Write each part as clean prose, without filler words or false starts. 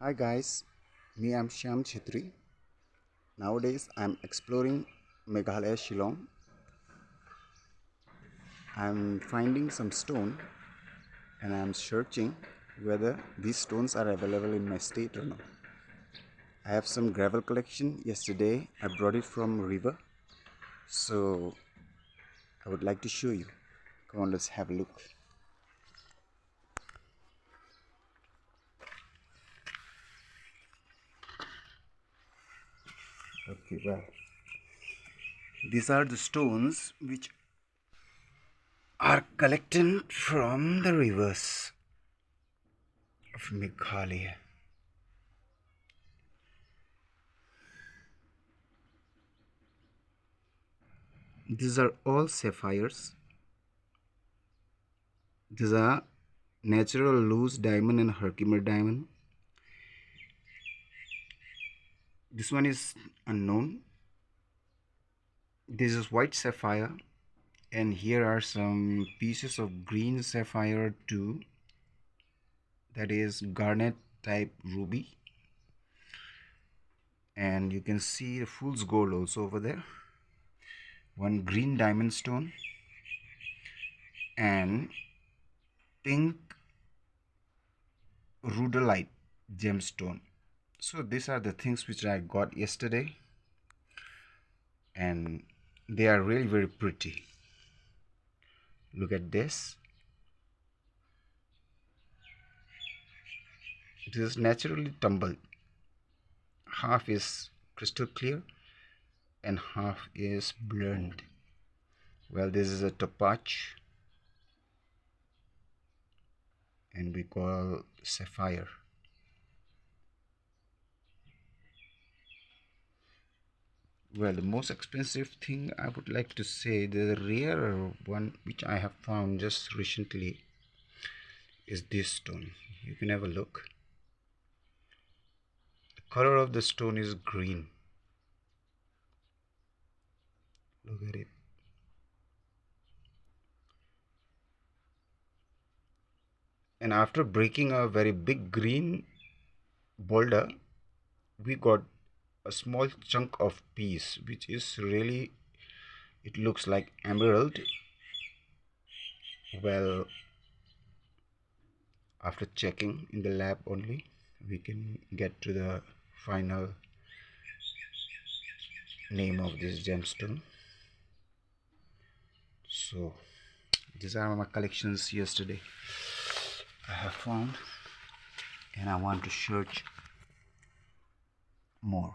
Hi guys, I'm Shyam Chhetri. Nowadays I'm exploring Meghalaya Shillong. I'm finding some stone and I'm searching whether these stones are available in my state or not. I have some gravel collection. Yesterday I brought it from a river, so I would like to show you. Come on, let's have a look. Okay, well, these are the stones which are collected from the rivers of Meghalaya. These are all sapphires. These are natural loose diamond and Herkimer diamond. This one is unknown. This is white sapphire, and here are some pieces of green sapphire too. That is garnet type ruby, and you can see the fool's gold also over there. One green diamond stone and pink rhodolite gemstone. So these are the things which I got yesterday, and they are really very pretty. Look at this. It is naturally tumbled. Half is crystal clear and half is blurred. Well, this is a topaz and we call sapphire. Well, the most expensive thing I would like to say, the rare one which I have found just recently, is this stone. You can have a look. The color of the stone is green. Look at it. And after breaking a very big green boulder, we got a small chunk of piece which is really, it looks like emerald. Well, after checking in the lab only we can get to the final name of this gemstone. So these are my collections yesterday I have found, and I want to search more.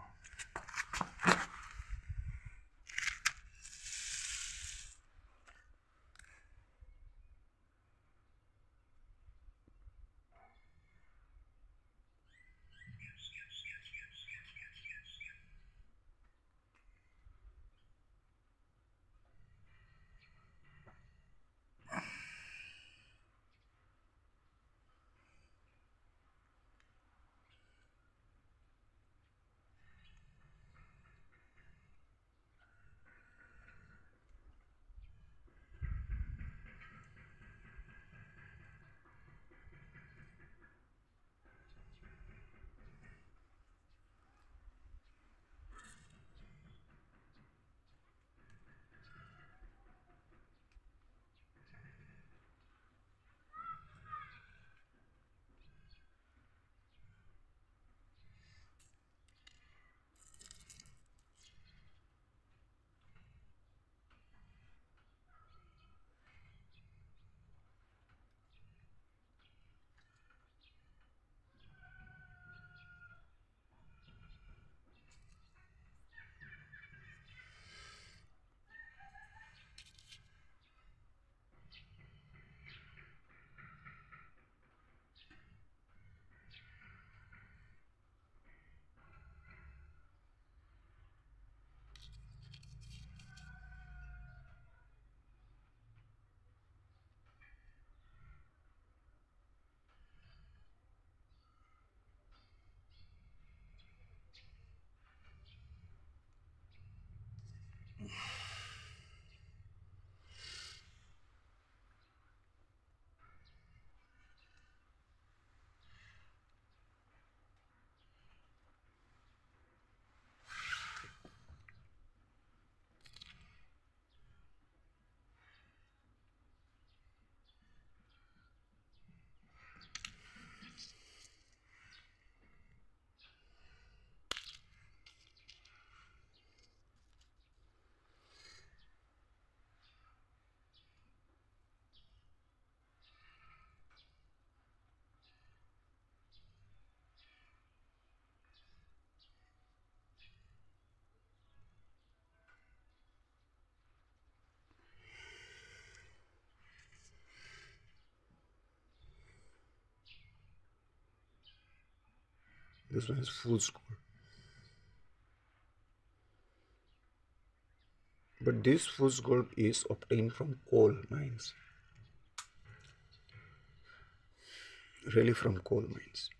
This one is fool's gold. But this fool's gold is obtained from coal mines. Really from coal mines.